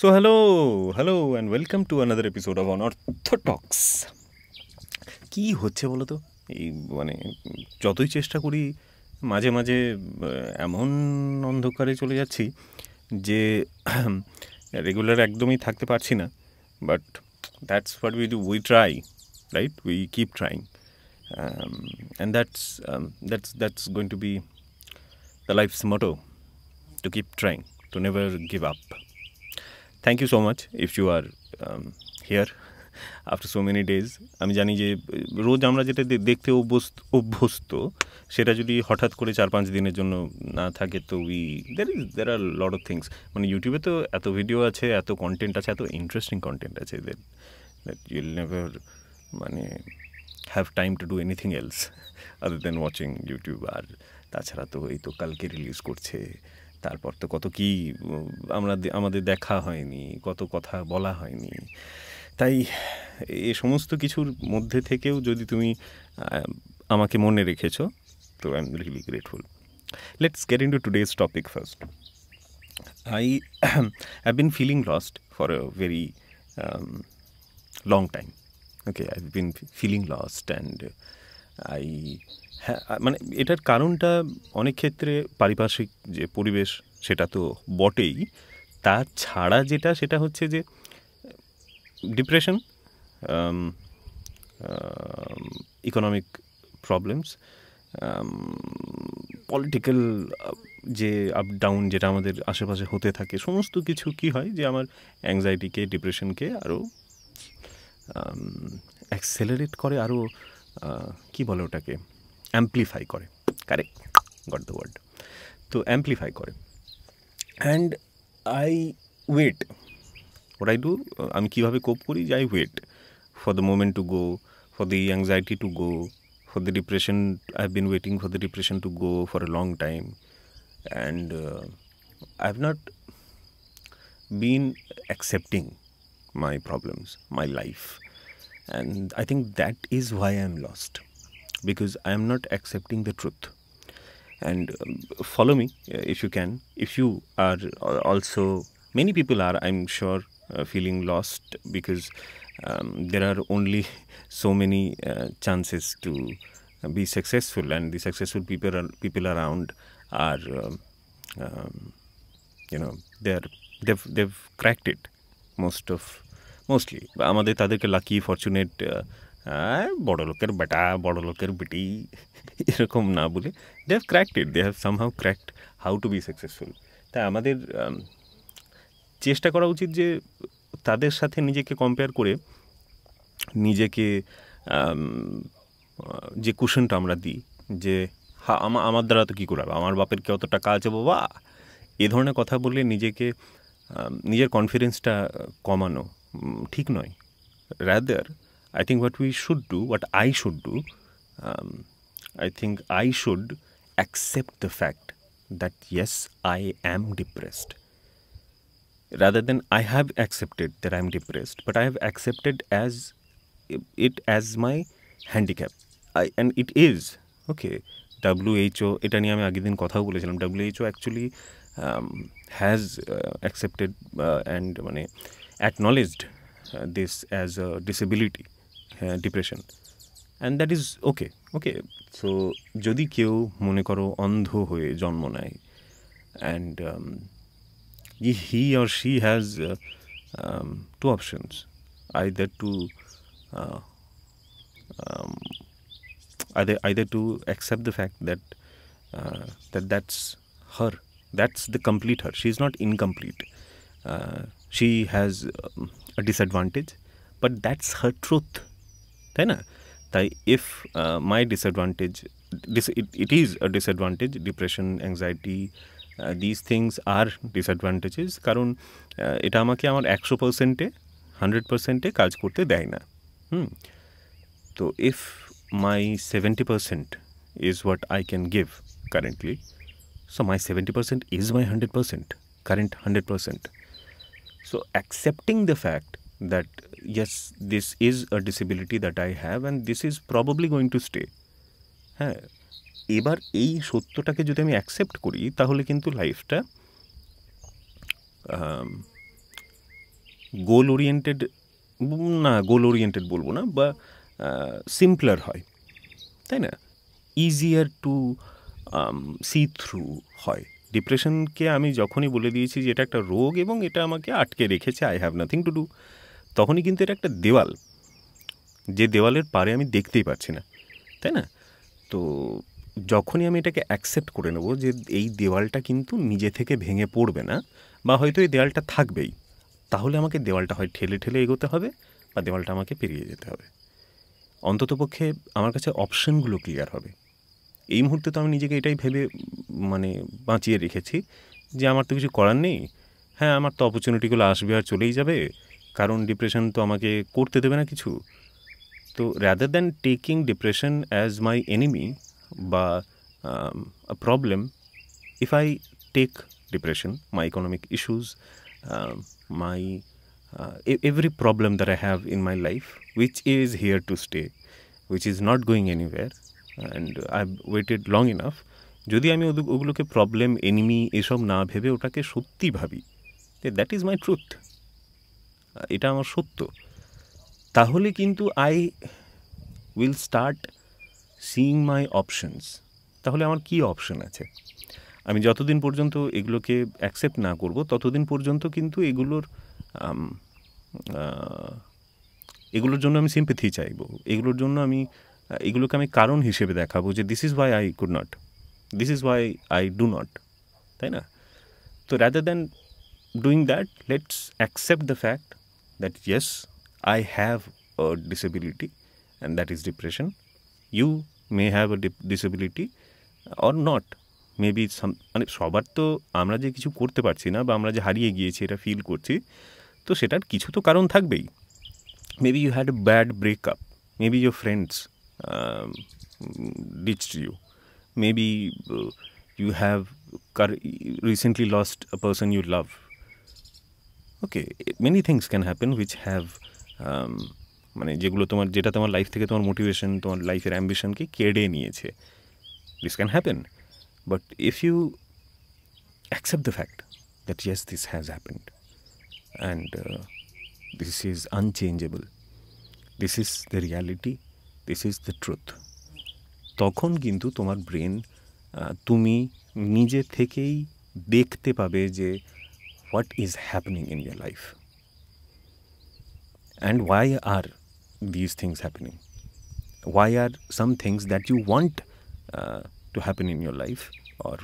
hello, and welcome to another episode of Unorthodox. কি হচ্ছে বলো তো? এই মানে যতই চেষ্টা করি মাঝে মাঝে এমন অন্ধকারে চলে যাচ্ছি যে রেগুলার একদমই থাকতে পারছি না। But that's what we do, we try, right? We keep trying, and that's going to be the life's motto, to keep trying, to never give up. Thank you so much if you are here after so many days. আমি জানি যে রোজ আমরা যেটা দেখতে অভ্যস্ত সেটা যদি হঠাৎ করে 4-5 দিনের জন্য না থাকে তো there are lot of things, মানে ইউটিউবে তো এত ভিডিও আছে, এত কন্টেন্ট আছে, এত ইন্টারেস্টিং কন্টেন্ট আছে that you'll never মানে have time to do anything else other than watching YouTube. আর তাছাড়া তো এই তো কালকে রিলিজ করছে, তারপর তো কত কি আমাদের দেখা হয়নি, কত কথা বলা হয়নি। তাই এ সমস্ত কিছুর মধ্যে থেকেও যদি তুমি আমাকে মনে রেখেছো তো I am really grateful. Let's get into today's topic first. I have been feeling lost for a very long time. Okay, I've been feeling lost and মানে এটার কারণটা অনেক ক্ষেত্রে পারিপার্শ্বিক যে পরিবেশ সেটা তো বটেই, তাছাড়া সেটা হচ্ছে যে ডিপ্রেশন, ইকোনমিক প্রবলেমস, পলিটিক্যাল যে আপ ডাউন যেটা আমাদের আশেপাশে হতে থাকে, সমস্ত কিছু কি হয় যে আমার অ্যাংজাইটিকে, ডিপ্রেশনকে আরও অ্যাক্সেলারেট করে, আরও কী বলে ওটাকে, অ্যাম্পলিফাই করে। Correct, got the word. তো অ্যাম্পলিফাই করে। And I wait, what I do, আমি কীভাবে কোপ করি যে I wait for the moment to go, for the anxiety to go, for the depression. I've been waiting for the depression to go for a long time, and I've not been accepting my problems, my life, and I think that is why I'm lost, because I am not accepting the truth. And follow me if you can, if you are also, many people are, I'm sure, feeling lost because there are only so many chances to be successful, and the successful people around are they've cracked it, mostly আমাদের তাদেরকে lucky, fortunate, বড় লোকের বেটা, বড় লোকের বেটি এরকম না বলে they have cracked it, they have somehow cracked how to be successful. তাই আমাদের চেষ্টা করা উচিত যে তাদের সাথে নিজেকে কম্পেয়ার করে নিজেকে যে কুশনটা আমরা দিই যে আমার দ্বারা তো কী করে হবে, আমার বাপের কত টাকা আছে বাবা, এ ধরনের কথা বলে নিজের কনফিডেন্সটা কমানো ঠিক নয়। Rather I think what I should do, I think I should accept the fact that yes, I am depressed. Rather than I have accepted that I am depressed, but I have accepted it as my handicap. And it is, okay, WHO, এটা নিয়ে আমি আগের দিন কথাও বলেছিলাম, WHO actually has accepted and মানে acknowledged this as a disability, depression, and that is okay. So যদি কেউ মনে করো অন্ধ হয়ে জন্ম নেয়, and he or she has two options, either to accept the fact that that's her, that's the complete her, she is not incomplete, she has a disadvantage, but that's her truth, তাই না? তাই if my disadvantage, it is a disadvantage, depression, anxiety, these things are disadvantages, কারণ এটা আমাকে আমার 100%-এ 100%-এ কাজ করতে দেয় না। তো if my 70% is what I can give currently, so my 70% is my 100%, current 100%. So accepting the fact that yes, this is a disability that I have and this is probably going to stay, হ্যাঁ, এবার এই সত্যটাকে যদি আমি accept করি তাহলে কিন্তু লাইফটা গোল oriented, না গোল ওরিয়েন্টেড বলবো না, বা সিম্পলার হয়, তাই না? ইজিয়ার টু সি থ্রু হয়। ডিপ্রেশনকে আমি যখনই বলে দিয়েছি যে এটা একটা রোগ এবং এটা আমাকে আটকে রেখেছে, I have nothing to do, তখনই কিন্তু এটা একটা দেওয়াল, যে দেওয়ালের পারে আমি দেখতেই পাচ্ছি না, তাই না? তো যখনই আমি এটাকে অ্যাকসেপ্ট করে নেব যে এই দেওয়ালটা কিন্তু নিজে থেকে ভেঙে পড়বে না, বা হয়তো এই দেওয়ালটা থাকবেই, তাহলে আমাকে দেওয়ালটা হয় ঠেলে ঠেলে এগোতে হবে বা দেওয়ালটা আমাকে পেরিয়ে যেতে হবে। অন্ততপক্ষে আমার কাছে অপশনগুলো ক্লিয়ার হবে। এই মুহূর্তে তো আমি নিজেকে এটাই ভেবে মানে বাঁচিয়ে রেখেছি যে আমার তো কিছু করার নেই। হ্যাঁ, আমার তো অপরচুনিটিগুলো আসবে আর চলেই যাবে, কারণ ডিপ্রেশন তো আমাকে করতে দেবে না কিছু। তো rather than taking depression as my enemy বা a problem, if I take depression, my economic issues, my every problem that I have in my life, which is here to stay, which is not going anywhere, and I've waited long enough, যদি আমি ওগুলোকে problem, enemy এসব না ভেবে ওটাকে সত্যি ভাবি, that is my truth, এটা আমার সত্য, তাহলে কিন্তু I will start seeing my options. তাহলে আমার কী অপশন আছে? আমি যতদিন পর্যন্ত এগুলোকে অ্যাকসেপ্ট না করব ততদিন পর্যন্ত কিন্তু এগুলোর জন্য আমি সিম্প্যাথি চাইব, এগুলোর জন্য আমি এগুলোকে আমি কারণ হিসেবে দেখাবো যে this is why I could not, this is why I do not, তাই না? তো rather than doing that, let's accept the fact that yes I have a disability and that is depression. You may have a disability or not, maybe মানে সবার তো আমরা যে কিছু করতে পারছি না বা আমরা যে হারিয়ে গিয়েছি এটা ফিল করছি, তো সেটার কিছু তো কারণ থাকবেই। Maybe you had a bad breakup, maybe your friends ditched you, maybe you have recently lost a person you love. Okay, many things can happen which have মানে যেটা তোমার লাইফ থেকে তোমার মোটিভেশন, তোমার লাইফের অ্যাম্বিশনকে কেড়ে নিয়েছে। This can happen, but if you accept the fact that yes, this has happened and this is unchangeable, this is the reality, this is the truth, তখন কিন্তু তোমার ব্রেন, তুমি নিজে থেকেই দেখতে পাবে যে what is happening in your life and why are this things happening, why are some things that you want to happen in your life or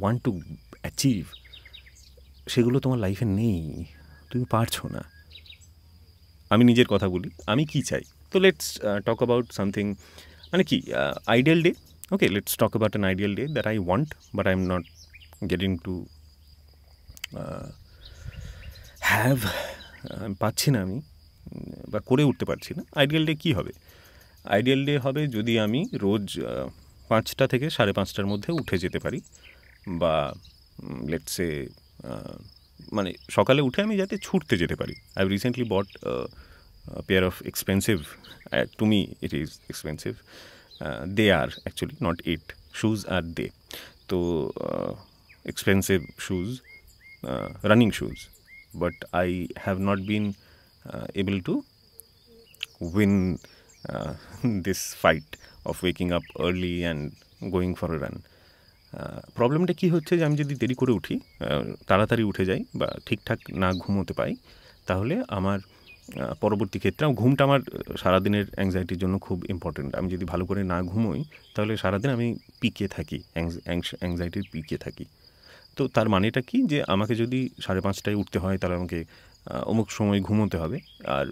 want to achieve, সেগুলো তোমার লাইফে নেই, তুমি পারছো না। আমি নিজের কথা বলি, আমি কি চাই। তো লেটস টক অ্যাবাউট সামথিং, মানে কি ideal day. Okay, let's talk about an ideal day that I want but I am not getting to have, পাচ্ছি না আমি, বা করে উঠতে পারছি না। আইডিয়াল ডে কী হবে? আইডিয়াল ডে হবে যদি আমি রোজ 5টা থেকে 5:30টার মধ্যে উঠে যেতে পারি, বা লেটসে মানে সকালে উঠে আমি যাতে ছুটতে যেতে পারি। I have recently bought pair of expensive, to me it is expensive, they are actually not it, shoes are they, তো expensive shoes, running shoes, but I have not been able to win this fight of waking up early and going for a run. প্রবলেমটা কী হচ্ছে যে আমি যদি দেরি করে উঠি, তাড়াতাড়ি উঠে যাই বা ঠিকঠাক না ঘুমোতে পাই, তাহলে আমার পরবর্তী ক্ষেত্রে ঘুমটা আমার সারাদিনের অ্যাংজাইটির জন্য খুব ইম্পর্টেন্ট। আমি যদি ভালো করে না ঘুমোই তাহলে সারাদিন আমি পিকে থাকি, অ্যাংজাইটির পিকে থাকি। তো তার মানেটা কি, যে আমাকে যদি 5:30টায় উঠতে হয় তাহলে আমাকে অমুক সময় ঘুমোতে হবে, আর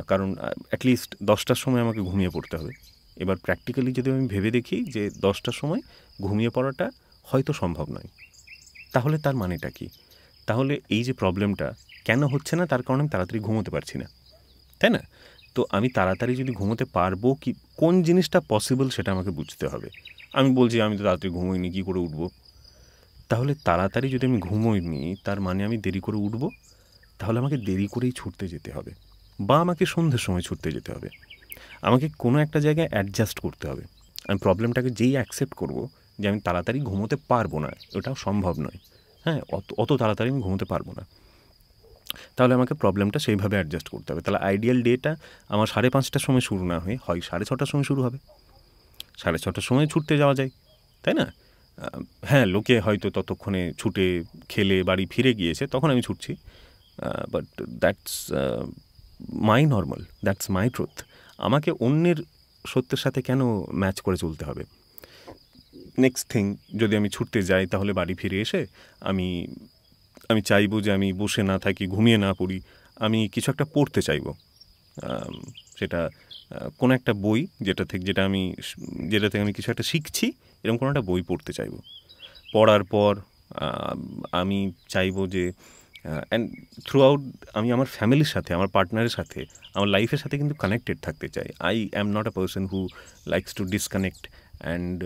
কারণ অ্যাটলিস্ট 10টার সময় আমাকে ঘুমিয়ে পড়তে হবে। এবার প্র্যাকটিক্যালি যদি আমি ভেবে দেখি যে 10টার সময় ঘুমিয়ে পড়াটা হয়তো সম্ভব নয়, তাহলে তার মানেটা কি? তাহলে এই যে প্রবলেমটা কেন হচ্ছে না, তার কারণে আমি তাড়াতাড়ি ঘুমোতে পারছি না, তাই না? তো আমি তাড়াতাড়ি যদি ঘুমোতে পারবো, কি কোন জিনিসটা পসিবল সেটা আমাকে বুঝতে হবে। আমি বলছি আমি তো তাড়াতাড়ি ঘুমোইনি, কী করে উঠবো? তাহলে তাড়াতাড়ি যদি আমি ঘুমোইনি তার মানে আমি দেরি করে উঠবো, তাহলে আমাকে দেরি করেই ছুটতে যেতে হবে, বা আমাকে সন্ধ্যের সময় ছুটতে যেতে হবে। আমাকে কোনো একটা জায়গায় অ্যাডজাস্ট করতে হবে। আমি প্রবলেমটাকে যেই অ্যাকসেপ্ট করবো যে আমি তাড়াতাড়ি ঘুমোতে পারবো না, ওটাও সম্ভব নয়, হ্যাঁ, অত তাড়াতাড়ি আমি ঘুমোতে পারবো না, তাহলে আমাকে প্রবলেমটা সেইভাবে অ্যাডজাস্ট করতে হবে। তাহলে আইডিয়াল ডেটা আমার 5:30টার সময় শুরু না হয়ে হয় 6:30টার সময় শুরু হবে, 6:30টার সময় ছুটতে যাওয়া যায়, তাই না? হ্যাঁ, লোকে হয়তো ততক্ষণে ছুটে খেলে বাড়ি ফিরে গিয়েছে, তখন আমি ছুটছি, but that's my normal, that's my truth. আমাকে অন্যের সত্যের সাথে কেন ম্যাচ করে চলতে হবে? নেক্সট থিং, যদি আমি ছুটতে যাই তাহলে বাড়ি ফিরে এসে আমি আমি চাইবো যে আমি বসে না থাকি, ঘুমিয়ে না পড়ি, আমি কিছু একটা পড়তে চাইবো। সেটা কোনো একটা বই যেটা থেকে আমি কিছু একটা শিখছি, এরকম কোনো একটা বই পড়তে চাইবো। পড়ার পর আমি চাইবো যে অ্যান্ড থ্রু আউট আমি আমার ফ্যামিলির সাথে, আমার পার্টনারের সাথে, আমার লাইফের সাথে কিন্তু কানেক্টেড থাকতে চাই। I am not a person who likes to disconnect and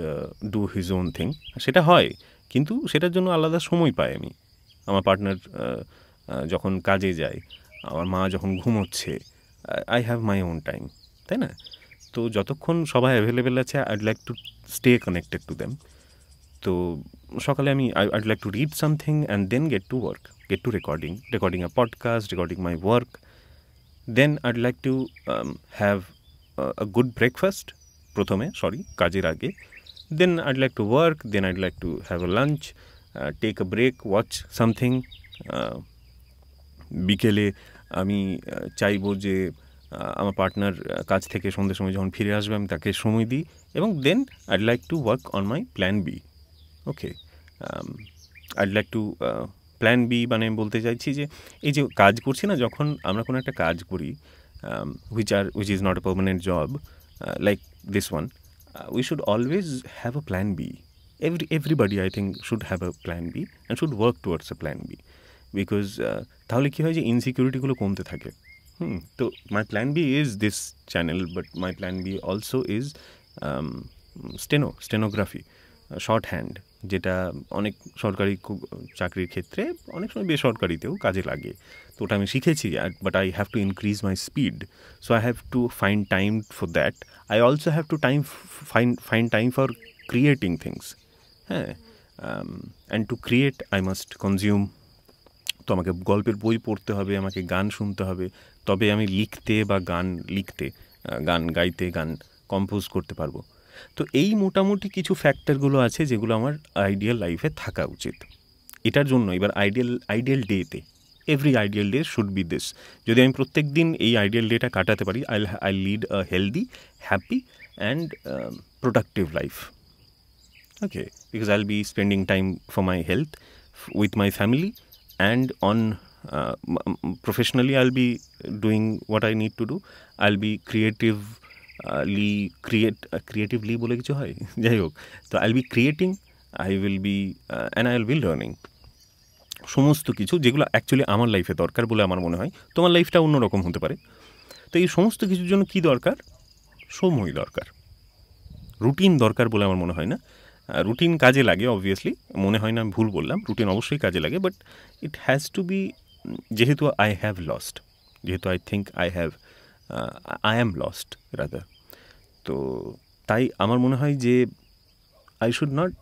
do his own thing. সেটা হয়, কিন্তু সেটার জন্য আলাদা সময় পাই আমি। আমার পার্টনার যখন কাজে যায়, আমার মা যখন ঘুমোচ্ছে, I have my own time, তাই না? তো যতক্ষণ সবাই অ্যাভেলেবেল আছে, I'd like to stay connected to them. তো সকালে আমি I'd like to read something and then get to recording a podcast, recording my work. Then I'd like to have a good breakfast প্রথমে, কাজের আগে। Then I'd like to work, then I'd like to have a lunch, take a break, watch something. বিকেলে আমি চাইবো যে আমার partner কাজ থেকে সন্ধ্যের সময় যখন ফিরে আসবে আমি তাকে সময় দিই, এবং then I'd like to work on my plan B. Okay, I'd like to plan B মানে বলতে চাইছি যে এই যে কাজ করছি না, যখন আমরা কোনো একটা কাজ করি which is not a permanent job, like this one, we should always have a plan B. Everybody I think should have a plan B and should work towards a plan B, because তাহলে কী হয় যে ইনসিকিউরিটিগুলো কমতে থাকে। তো my plan B is this channel, but my plan B also is stenography, shorthand, যেটা অনেক সরকারি চাকরির ক্ষেত্রে, অনেক সময় বেসরকারিতেও কাজে লাগে। তো ওটা আমি শিখেছি, but I have to increase my speed, so I have to find time for that. I also have to find time for creating things. হ্যাঁ, and to create I must consume. তো আমাকে গল্পের বই পড়তে হবে, আমাকে গান শুনতে হবে, তবে আমি গান গাইতে, গান কম্পোজ করতে পারবো। তো এই মোটামুটি কিছু ফ্যাক্টরগুলো আছে যেগুলো আমার আইডিয়াল লাইফে থাকা উচিত। এটার জন্য এবার আইডিয়াল ডেতে, every ideal day should be this. যদি আমি প্রত্যেক দিন এই আইডিয়াল ডেটা কাটাতে পারি, I lead a healthy, happy and productive life. Okay, because I'll be spending time for my health with my family, and on professionally I'll be doing what I need to do. I'll be creatively বলে কিছু হয়, যাই হোক। তো I'll be creating, I will be and I'll be learning সমস্ত কিছু যেগুলো actually আমার লাইফে দরকার বলে আমার মনে হয়। তোমার লাইফটা অন্যরকম হতে পারে। তো এই সমস্ত কিছুর জন্য কী দরকার? সময় দরকার, রুটিন দরকার বলে আমার মনে হয় না। রুটিন কাজে লাগে অবভিয়াসলি, মনে হয় না আমি ভুল বললাম, রুটিন অবশ্যই কাজে লাগে, but it has to be, যেহেতু I think I am lost rather. তো তাই আমার মনে হয় যে I should not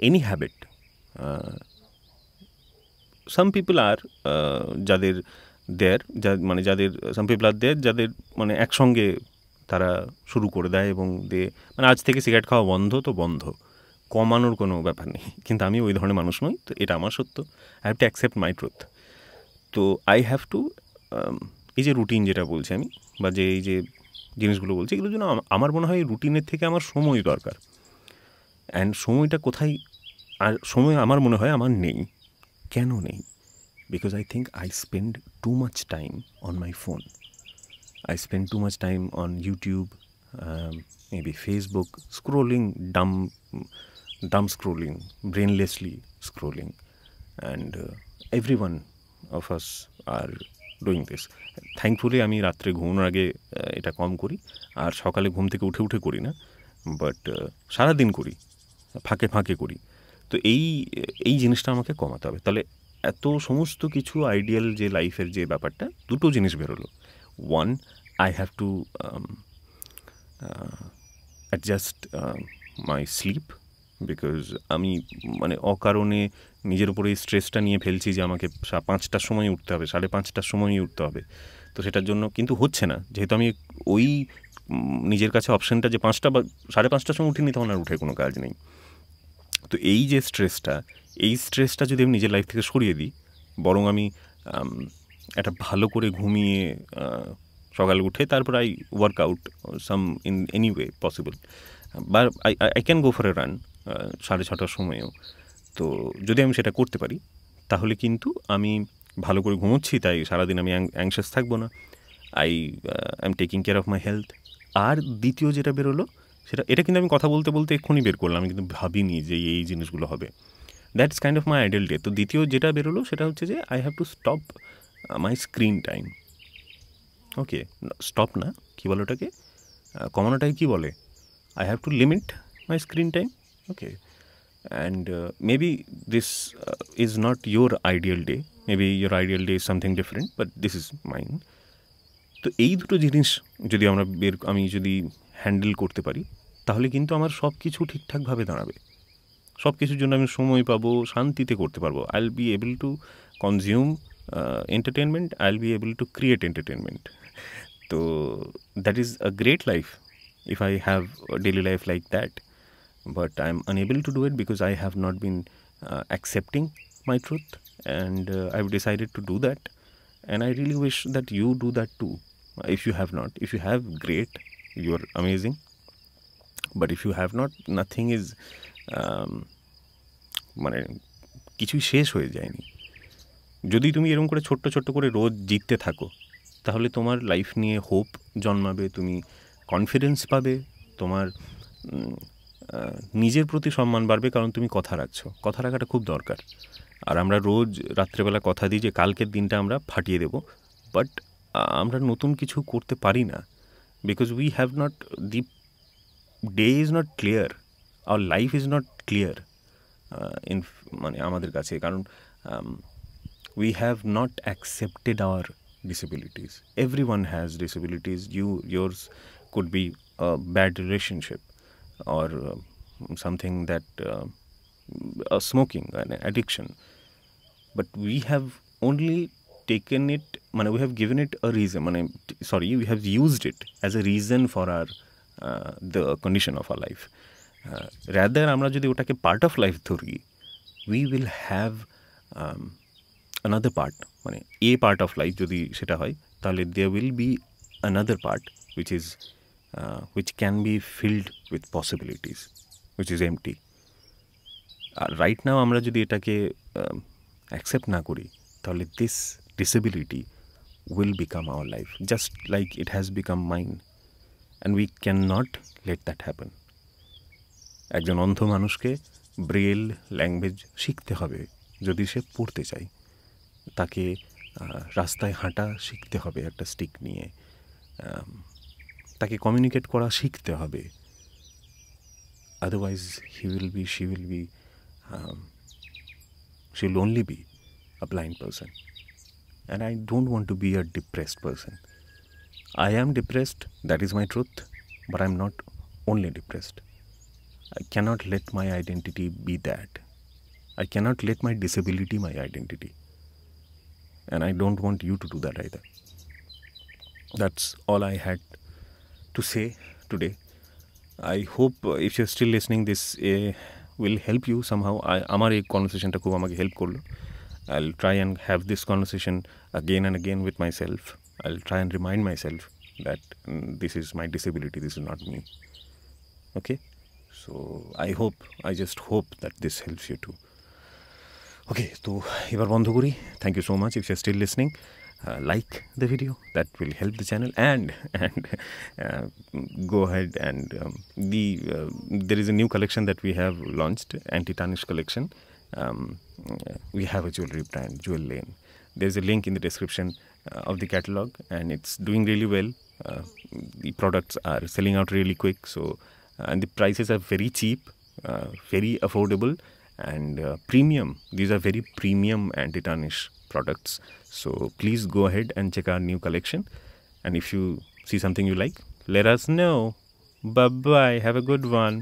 any habit. Some people আর যাদের মানে একসঙ্গে তারা শুরু করে দেয় এবং মানে আজ থেকে সিগারেট খাওয়া বন্ধ, তো বন্ধ, কমানোর কোনো ব্যাপার নেই। কিন্তু আমি ওই ধরনের মানুষ নই, তো এটা আমার সত্য। I have to accept my truth. তো আই হ্যাভ টু, এই যে রুটিন যেটা বলছি আমি, বা যে এই যে জিনিসগুলো বলছি, এগুলোর জন্য আমার মনে হয় রুটিনের থেকে আমার সময় দরকার। অ্যান্ড সময়টা কোথায়, আর সময় আমার মনে হয় আমার নেই। কেন নেই? Because I think I spend too much time on my phone. I spend too much time on YouTube, maybe Facebook, scrolling, dumb scrolling, brainlessly scrolling. And every one of us are doing this. Thankfully আমি রাত্রে ঘুমানোর আগে এটা কম করি, আর সকালে ঘুম থেকে উঠে করি না, বাট সারাদিন করি, ফাঁকে করি। তো এই জিনিসটা আমাকে কমাতে হবে। তাহলে এত সমস্ত কিছু আইডিয়াল যে লাইফের যে ব্যাপারটা, দুটো জিনিস বেরোলো। One, I have to adjust my sleep, because আমি মানে অকারণে নিজের উপরে এই স্ট্রেসটা নিয়ে ফেলছি যে আমাকে 5টার সময় উঠতে হবে, 5:30টার সময়ই উঠতে হবে। তো সেটার জন্য কিন্তু হচ্ছে না, যেহেতু আমি ওই নিজের কাছে অপশানটা যে 5টা বা 5:30টার সময় উঠিনি, তখন আর উঠে কোনো কাজ নেই। তো এই যে স্ট্রেসটা যদি আমি নিজের লাইফ থেকে সরিয়ে দিই, বরং আমি একটা ভালো করে ঘুমিয়ে সকালে উঠে তারপর I workout some in any way possible, বা I can go for a run 6:30টার সময়েও। তো যদি আমি সেটা করতে পারি, তাহলে কিন্তু আমি ভালো করে ঘুমোচ্ছি, তাই সারাদিন আমি অ্যাংশাস থাকবো না। I am taking care of my health. আর দ্বিতীয় যেটা বেরোলো, এটা কিন্তু আমি কথা বলতে বলতে এক্ষুনি বের করলাম, আমি কিন্তু ভাবিনি যে এই জিনিসগুলো হবে। That's kind of my ideal day. তো দ্বিতীয় যেটা বেরোলো সেটা হচ্ছে যে I have to stop my screen time. Okay, stop না, কী বলে ওটাকে, কমানোটাকে কী বলে, I have to limit my screen time. Okay. And maybe this is not your ideal day. Maybe your ideal day is something different, but this is mine. তো এই দুটো জিনিস যদি আমি যদি হ্যান্ডেল করতে পারি, তাহলে কিন্তু আমার সব কিছু ঠিকঠাকভাবে দাঁড়াবে। সব কিছুর জন্য আমি সময় পাবো, শান্তিতে করতে পারবো। I will be able to consume entertainment, I will be able to create entertainment. তো that is a great life if I have a daily life like that. But I'm unable to do it because I have not been accepting my truth, and I've decided to do that. And I really wish that you do that too. If you have not, if you have, great, you're amazing. But if you have not, nothing is মানে কিছুই শেষ হয়ে যায়নি। যদি তুমি এরকম করে ছোট্ট ছোট্ট করে রোজ জিততে থাকো, তাহলে তোমার লাইফ নিয়ে হোপ জন্মাবে, তুমি কনফিডেন্স পাবে, তোমার নিজের প্রতি সম্মান বাড়বে, কারণ তুমি কথা রাখছো। কথা রাখাটা খুব দরকার। আর আমরা রোজ রাত্রেবেলা কথা দিই যে কালকের দিনটা আমরা ফাটিয়ে দেব, বাট আমরা নতুন কিছু করতে পারি না, because we have not, the day is not clear, our life is not clear মানে আমাদের কাছে, কারণ we have not accepted our disabilities. Everyone has disabilities. Yours could be a bad relationship, or something that smoking, an addiction. But we have only taken it, we have given it a reason, we have used it as a reason for our the condition of our life. Rather আমরা যদি ওটাকে part of life ধরি, we will have another part, a part of life যদি সেটা হয়, তাহলে there will be another part which can be filled with possibilities, which is empty. Right now আমরা যদি এটাকে accept না করি, তাহলে this disability will become our life, just like it has become mine, and we cannot let that happen. একজন অন্ধ মানুষকে Braille language শিখতে হবে যদি সে পড়তে চায়, তাকে রাস্তায় হাঁটা শিখতে হবে একটা স্টিক নিয়ে, তাকে কমিউনিকেট করা শিখতে হবে, otherwise she will only be a blind person. And I don't want to be a depressed person. I am depressed, that is my truth, but I'm not only depressed. I cannot let my identity be that. I cannot let my disability my identity. And I don't want you to do that either. That's all I had to say today. I hope if you're still listening, this will help you somehow. আমার এই কনভারসেশনটা খুব আমাকে help করলো। I'll try and have this conversation again and again with myself. I'll try and remind myself that this is my disability, this is not me. Okay? So I just hope that this helps you too. Okay, তো এবার বন্ধ করি। Thank you so much if you're still listening. Like the video, that will help the channel, and go ahead and there is a new collection that we have launched, anti-tarnish collection. We have a jewelry brand, Jewel Lane. There's a link in the description of the catalog, and it's doing really well. The products are selling out really quick, so and the prices are very cheap, very affordable, and premium. These are very premium anti-tarnish products. So please go ahead and check our new collection, and if you see something you like, let us know. Bye bye, have a good one.